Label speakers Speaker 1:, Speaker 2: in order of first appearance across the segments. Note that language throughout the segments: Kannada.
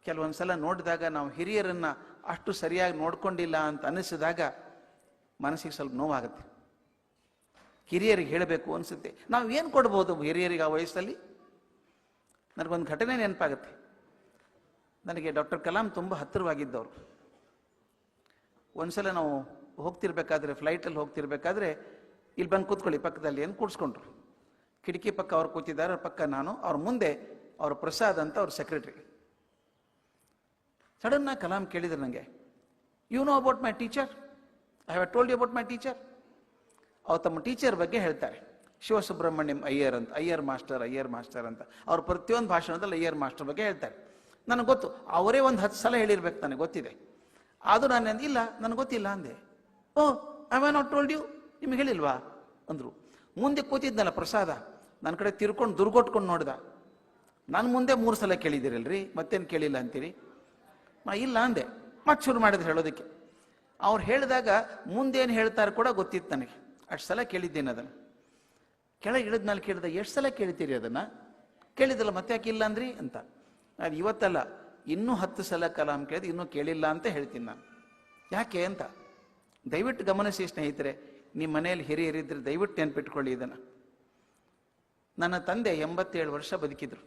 Speaker 1: ಕೆಲವೊಂದು ಸಲ ನೋಡಿದಾಗ ನಾವು ಹಿರಿಯರನ್ನು ಅಷ್ಟು ಸರಿಯಾಗಿ ನೋಡ್ಕೊಂಡಿಲ್ಲ ಅಂತ ಅನ್ನಿಸಿದಾಗ ಮನಸ್ಸಿಗೆ ಸ್ವಲ್ಪ ನೋವಾಗುತ್ತೆ. ಹಿರಿಯರಿಗೆ ಹೇಳಬೇಕು ಅನಿಸುತ್ತೆ. ನಾವು ಏನು ಕೊಡ್ಬೋದು ಹಿರಿಯರಿಗೆ ಆ ವಯಸ್ಸಲ್ಲಿ? ನನಗೊಂದು ಘಟನೆ ನೆನಪಾಗುತ್ತೆ. ನನಗೆ ಡಾಕ್ಟರ್ ಕಲಾಂ ತುಂಬ ಹತ್ತಿರವಾಗಿದ್ದವರು. ಒಂದ್ಸಲ ನಾವು ಹೋಗ್ತಿರ್ಬೇಕಾದ್ರೆ, ಫ್ಲೈಟಲ್ಲಿ ಹೋಗ್ತಿರ್ಬೇಕಾದ್ರೆ, ಇಲ್ಲಿ ಬಂದು ಕೂತ್ಕೊಳ್ಳಿ ಪಕ್ಕದಲ್ಲಿ ಏನು ಕೂಡಿಸ್ಕೊಂಡ್ರು. ಕಿಟಕಿ ಪಕ್ಕ ಅವ್ರು ಕೂತಿದ್ದಾರೆ, ಅವ್ರ ಪಕ್ಕ ನಾನು, ಅವ್ರ ಮುಂದೆ ಅವ್ರ ಪ್ರಸಾದ್ ಅಂತ ಅವ್ರ ಸೆಕ್ರೆಟರಿ. ಸಡನ್ನಾಗಿ ಕಲಾಂ ಕೇಳಿದ್ರು ನನಗೆ, you know about my teacher? I have told you about my teacher. ಅವ್ರು ತಮ್ಮ ಟೀಚರ್ ಬಗ್ಗೆ ಹೇಳ್ತಾರೆ, ಶಿವಸುಬ್ರಹ್ಮಣ್ಯಂ ಅಯ್ಯರ್ ಅಂತ, ಅಯ್ಯರ್ ಮಾಸ್ಟರ್ ಅಂತ. ಅವ್ರ ಪ್ರತಿಯೊಂದು ಭಾಷಣದಲ್ಲಿ ಅಯ್ಯರ್ ಮಾಸ್ಟರ್ ಬಗ್ಗೆ ಹೇಳ್ತಾರೆ. ನನಗೆ ಗೊತ್ತು, ಅವರೇ ಒಂದು 10 ಸಲ ಹೇಳಿರ್ಬೇಕು, ನನಗೆ ಗೊತ್ತಿದೆ. ಆದರೂ ನಾನು ಇಲ್ಲ, ನನಗೆ ಗೊತ್ತಿಲ್ಲ ಅಂದೆ. Oh, I have not told you, ನಿಮ್ಗೆ ಹೇಳಿಲ್ವಾ ಅಂದರು. ಮುಂದೆ ಕೂತಿದ್ನಲ್ಲ ಪ್ರಸಾದ, ನನ್ನ ಕಡೆ ತಿರ್ಕೊಂಡು ದುರ್ಗೊಟ್ಕೊಂಡು ನೋಡ್ದ. ನಾನು ಮುಂದೆ 3 ಸಲ ಕೇಳಿದ್ದೀರಲ್ರಿ, ಮತ್ತೇನು ಕೇಳಿಲ್ಲ ಅಂತೀರಿ? ಇಲ್ಲ ಅಂದೆ. ಮತ್ತೆ ಶುರು ಮಾಡಿದ್ರು ಹೇಳೋದಕ್ಕೆ. ಅವ್ರು ಹೇಳಿದಾಗ ಮುಂದೇನು ಹೇಳ್ತಾರೆ ಕೂಡ ಗೊತ್ತಿತ್ತು ನನಗೆ. ಅಷ್ಟು ಸಲ ಕೇಳಿದ್ದೇನೆ ಅದನ್ನು. ಕೆಳಗೆ ಇಳಿದ್ಮೇಲೆ ಕೇಳಿದ, ಎಷ್ಟು ಸಲ ಕೇಳ್ತೀರಿ ಅದನ್ನು? ಕೇಳಿದಲ್ಲ, ಮತ್ತೆ ಯಾಕೆ ಇಲ್ಲ ಅಂದ್ರಿ ಅಂತ. ನಾನು ಇವತ್ತಲ್ಲ, ಇನ್ನೂ 10 ಸಲ ಕಲಾಂ ಕೇಳಿದ, ಇನ್ನೂ ಕೇಳಿಲ್ಲ ಅಂತ ಹೇಳ್ತೀನಿ ನಾನು. ಯಾಕೆ ಅಂತ ದಯವಿಟ್ಟು ಗಮನಿಸಿ ಸ್ನೇಹಿತರೆ. ನಿಮ್ಮ ಮನೆಯಲ್ಲಿ ಹಿರಿಯರಿದ್ದರೆ ದಯವಿಟ್ಟು ನೆನ್ಪಿಟ್ಕೊಳ್ಳಿ ಇದನ್ನು. ನನ್ನ ತಂದೆ 87 ವರ್ಷ ಬದುಕಿದ್ರು.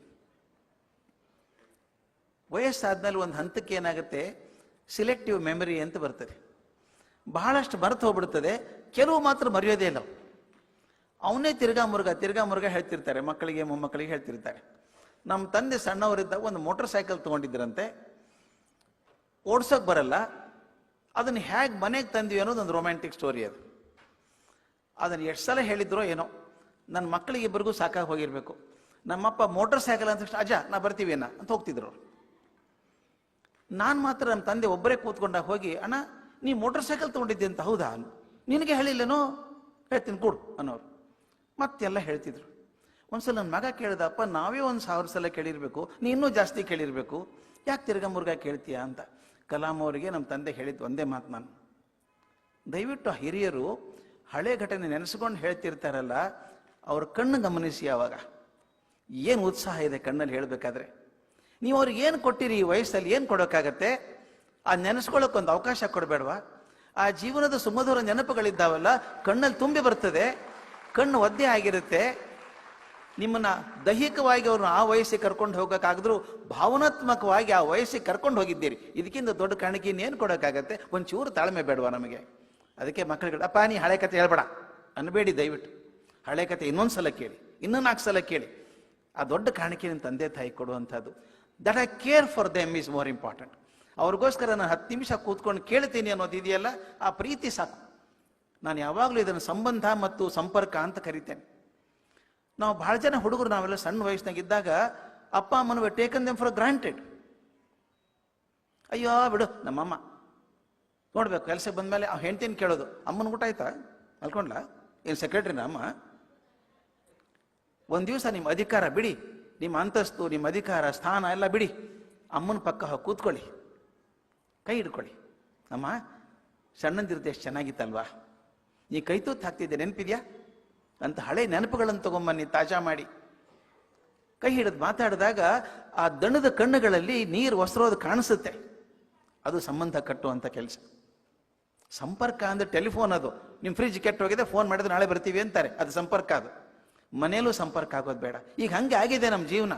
Speaker 1: ವಯಸ್ಸಾದ್ಮೇಲೆ ಒಂದು ಹಂತಕ್ಕೆ ಏನಾಗುತ್ತೆ, ಸಿಲೆಕ್ಟಿವ್ ಮೆಮರಿ ಅಂತ ಬರ್ತದೆ. ಬಹಳಷ್ಟು ಮರೆತು ಹೋಗ್ಬಿಡ್ತದೆ, ಕೆಲವು ಮಾತ್ರ ಮರೆಯೋದೇ ಇಲ್ಲ. ಅವನೇ ತಿರ್ಗಾ ಮುರುಗ ಹೇಳ್ತಿರ್ತಾರೆ, ಮಕ್ಕಳಿಗೆ ಮೊಮ್ಮಕ್ಕಳಿಗೆ ಹೇಳ್ತಿರ್ತಾರೆ. ನಮ್ಮ ತಂದೆ ಸಣ್ಣವರಿದ್ದಾಗ ಒಂದು ಮೋಟರ್ ಸೈಕಲ್ ತೊಗೊಂಡಿದ್ರಂತೆ, ಓಡ್ಸೋಕೆ ಬರಲ್ಲ. ಅದನ್ನು ಹೇಗೆ ಮನೆಗೆ ತಂದ್ವಿ ಅನ್ನೋದು ಒಂದು ರೊಮ್ಯಾಂಟಿಕ್ ಸ್ಟೋರಿ ಅದು. ಅದನ್ನು ಎಷ್ಟು ಸಲ ಹೇಳಿದ್ರೋ ಏನೋ, ನನ್ನ ಮಕ್ಕಳಿಗೆ ಇಬ್ಬರಿಗೂ ಸಾಕಾಗಿ ಹೋಗಿರ್ಬೇಕು. ನಮ್ಮಪ್ಪ ಮೋಟರ್ ಸೈಕಲ್ ಅಂತ ತಕ್ಷಣ, ಅಜ್ಜ ನಾ ಬರ್ತೀವಿ ಅಂತ ಹೋಗ್ತಿದ್ರು. ನಾನು ಮಾತ್ರ ನಮ್ಮ ತಂದೆ ಒಬ್ಬರೇ ಕೂತ್ಕೊಂಡಾಗ ಹೋಗಿ, ಅಣ್ಣ ನೀ ಮೋಟರ್ ಸೈಕಲ್ ತೊಗೊಂಡಿದ್ದೆ ಅಂತ, ಹೌದಾ? ನಿನಗೆ ಹೇಳಿಲ್ಲೇನೋ? ಹೇಳ್ತೀನಿ ಕೊಡು ಅನ್ನೋರು. ಮತ್ತೆಲ್ಲ ಹೇಳ್ತಿದ್ರು. ಒಂದ್ಸಲ ನನ್ನ ಮಗ ಕೇಳ್ದಪ್ಪ, ನಾವೇ 1000 ಸಲ ಕೇಳಿರ್ಬೇಕು, ನೀ ಇನ್ನೂ ಜಾಸ್ತಿ ಕೇಳಿರ್ಬೇಕು, ಯಾಕೆ ತಿರ್ಗಾ ಮುರುಗ ಕೇಳ್ತೀಯಾ ಅಂತ. ಕಲಾಂ ಅವರಿಗೆ ನಮ್ಮ ತಂದೆ ಹೇಳಿದ್ದು ಒಂದೇ ಮಾತು ನಾನು, ದಯವಿಟ್ಟು ಹಿರಿಯರು ಹಳೆ ಘಟನೆ ನೆನೆಸ್ಕೊಂಡು ಹೇಳ್ತಿರ್ತಾರಲ್ಲ, ಅವ್ರ ಕಣ್ಣು ಗಮನಿಸಿ. ಆವಾಗ ಏನು ಉತ್ಸಾಹ ಇದೆ ಕಣ್ಣಲ್ಲಿ ಹೇಳಬೇಕಾದ್ರೆ. ನೀವು ಅವ್ರಿಗೆ ಏನು ಕೊಟ್ಟಿರಿ, ಈ ವಯಸ್ಸಲ್ಲಿ ಏನು ಕೊಡೋಕ್ಕಾಗತ್ತೆ? ಆ ನೆನೆಸ್ಕೊಳ್ಳೋಕ್ಕೊಂದು ಅವಕಾಶ ಕೊಡಬೇಡವಾ? ಆ ಜೀವನದ ಸುಮಧುರ ನೆನಪುಗಳಿದ್ದಾವಲ್ಲ, ಕಣ್ಣಲ್ಲಿ ತುಂಬಿ ಬರ್ತದೆ, ಕಣ್ಣು ಒದ್ದೆ ಆಗಿರುತ್ತೆ. ನಿಮ್ಮನ್ನ ದೈಹಿಕವಾಗಿ ಅವ್ರನ್ನ ಆ ವಯಸ್ಸಿಗೆ ಕರ್ಕೊಂಡು ಹೋಗೋಕ್ಕಾಗಿದ್ರು, ಭಾವನಾತ್ಮಕವಾಗಿ ಆ ವಯಸ್ಸಿಗೆ ಕರ್ಕೊಂಡು ಹೋಗಿದ್ದೀರಿ. ಇದಕ್ಕಿಂತ ದೊಡ್ಡ ಕಾಣಿಕೆ ಇನ್ನೇನು ಕೊಡೋಕ್ಕಾಗತ್ತೆ? ಒಂಚೂರು ತಾಳ್ಮೆ ಬೇಡವಾ ನಮಗೆ? ಅದಕ್ಕೆ ಮಕ್ಕಳಿಗೆ, ಅಪ್ಪ ನೀ ಹಳೆ ಕತೆ ಹೇಳ್ಬೇಡ ಅನ್ಬೇಡಿ ದಯವಿಟ್ಟು. ಹಳೆ ಕತೆ ಇನ್ನೊಂದು ಸಲ ಕೇಳಿ, ಇನ್ನೂ 4 ಸಲ ಕೇಳಿ. ಆ ದೊಡ್ಡ ಕಾಣಿಕೆ ನಿಮ್ಮ ತಂದೆ ತಾಯಿ ಕೊಡುವಂಥದ್ದು. That I care for them is more important. ಅವ್ರಿಗೋಸ್ಕರ ನಾನು 10 ನಿಮಿಷ ಕೂತ್ಕೊಂಡು ಕೇಳ್ತೀನಿ ಅನ್ನೋದು ಇದೆಯಲ್ಲ, ಆ ಪ್ರೀತಿ ಸಾಕು. ನಾನು ಯಾವಾಗಲೂ ಇದನ್ನು ಸಂಬಂಧ ಮತ್ತು ಸಂಪರ್ಕ ಅಂತ ಕರಿತೇನೆ. ನಾವು ಬಹಳ ಜನ ಹುಡುಗರು, ನಾವೆಲ್ಲ ಸಣ್ಣ ವಯಸ್ಸಿನಾಗಿದ್ದಾಗ ಅಪ್ಪ ಅಮ್ಮನ ಟೇಕನ್ ದೆಮ್ ಫಾರ್ ಗ್ರಾಂಟೆಡ್. ಅಯ್ಯೋ ಬಿಡು, ನಮ್ಮಮ್ಮ ನೋಡ್ಬೇಕು, ಕೆಲಸಕ್ಕೆ ಬಂದಮೇಲೆ ಆ ಹೆಂಡ್ತಿನ ಕೇಳೋದು, ಅಮ್ಮನ ಊಟ ಆಯ್ತಾ ಅಲ್ಕೊಂಡ್ಲ, ಏನು ಸೆಕ್ರೆಟ್ರಿನ ಅಮ್ಮ? ಒಂದು ದಿವಸ ನಿಮ್ಮ ಅಧಿಕಾರ ಬಿಡಿ, ನಿಮ್ಮ ಅಂತಸ್ತು, ನಿಮ್ಮ ಅಧಿಕಾರ, ಸ್ಥಾನ ಎಲ್ಲ ಬಿಡಿ, ಅಮ್ಮನ ಪಕ್ಕ ಹೋಗಿ ಕೂತ್ಕೊಳ್ಳಿ, ಕೈ ಹಿಡ್ಕೊಳ್ಳಿ. ಅಮ್ಮ ಸಣ್ಣಂದಿರುತ್ತೆ ಎಷ್ಟು ಚೆನ್ನಾಗಿತ್ತಲ್ವಾ, ನೀ ಕೈ ತೂತು ಹಾಕ್ತಿದ್ದೆ ನೆನಪಿದ್ಯಾ ಅಂತ ಹಳೆ ನೆನಪುಗಳನ್ನು ತಗೊಂಬನ್ನಿ, ತಾಜಾ ಮಾಡಿ. ಕೈ ಹಿಡಿದು ಮಾತಾಡಿದಾಗ ಆ ದಣದ ಕಣ್ಣುಗಳಲ್ಲಿ ನೀರು ಒಸರೋದು ಕಾಣಿಸುತ್ತೆ. ಅದು ಸಂಬಂಧ ಕಟ್ಟುವಂಥ ಕೆಲಸ. ಸಂಪರ್ಕ ಅಂದ್ರೆ ಟೆಲಿಫೋನ್. ಅದು ನಿಮ್ಮ ಫ್ರಿಜ್ ಕೆಟ್ಟೋಗಿದೆ, ಫೋನ್ ಮಾಡಿದ್ರೆ ನಾಳೆ ಬರ್ತೀವಿ ಅಂತಾರೆ, ಅದು ಸಂಪರ್ಕ. ಅದು ಮನೆಯಲ್ಲೂ ಸಂಪರ್ಕ ಆಗೋದು ಬೇಡ. ಈಗ ಹಂಗೆ ಆಗಿದೆ ನಮ್ಮ ಜೀವನ.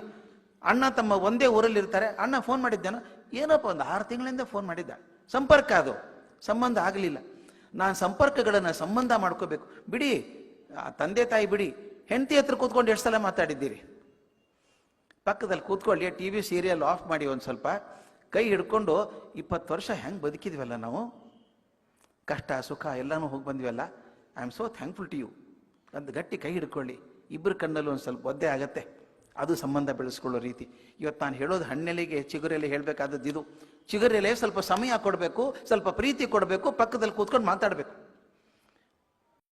Speaker 1: ಅಣ್ಣ ತಮ್ಮ ಒಂದೇ ಊರಲ್ಲಿ ಇರ್ತಾರೆ, ಅಣ್ಣ ಫೋನ್ ಮಾಡಿದ್ದೇನೋ, ಏನಪ್ಪ ಒಂದು 6 ತಿಂಗಳಿಂದ ಫೋನ್ ಮಾಡಿದ್ದ, ಸಂಪರ್ಕ. ಅದು ಸಂಬಂಧ ಆಗಲಿಲ್ಲ. ನಾನು ಸಂಪರ್ಕಗಳನ್ನು ಸಂಬಂಧ ಮಾಡ್ಕೋಬೇಕು. ಬಿಡಿ ತಂದೆ ತಾಯಿ ಬಿಡಿ, ಹೆಂಡತಿ ಹತ್ರ ಕೂತ್ಕೊಂಡು ಎಷ್ಟು ಸಲ ಮಾತಾಡಿದ್ದೀರಿ? ಪಕ್ಕದಲ್ಲಿ ಕೂತ್ಕೊಳ್ಳಿ, TV ಸೀರಿಯಲ್ ಆಫ್ ಮಾಡಿ, ಒಂದು ಸ್ವಲ್ಪ ಕೈ ಹಿಡ್ಕೊಂಡು 20 ವರ್ಷ ಹೆಂಗೆ ಬದುಕಿದ್ವಲ್ಲ ನಾವು, ಕಷ್ಟ ಸುಖ ಎಲ್ಲನೂ ಹೋಗಿ ಬಂದ್ವಲ್ಲ, I am so thankful to you ಅಂತ ಗಟ್ಟಿ ಕೈ ಹಿಡ್ಕೊಳ್ಳಿ. ಇಬ್ಬರು ಕಣ್ಣಲ್ಲೂ ಒಂದು ಸ್ವಲ್ಪ ಒದ್ದೆ ಆಗತ್ತೆ. ಅದು ಸಂಬಂಧ ಬೆಳೆಸ್ಕೊಳ್ಳೋ ರೀತಿ. ಇವತ್ತು ನಾನು ಹೇಳೋದು ಹಣ್ಣೆಲೆಗೆ ಚಿಗುರೆಲೆ ಹೇಳಬೇಕಾದದ್ದು ಇದು. ಚಿಗುರೆಲೆ ಸ್ವಲ್ಪ ಸಮಯ ಕೊಡಬೇಕು, ಸ್ವಲ್ಪ ಪ್ರೀತಿ ಕೊಡಬೇಕು, ಪಕ್ಕದಲ್ಲಿ ಕೂತ್ಕೊಂಡು ಮಾತಾಡಬೇಕು.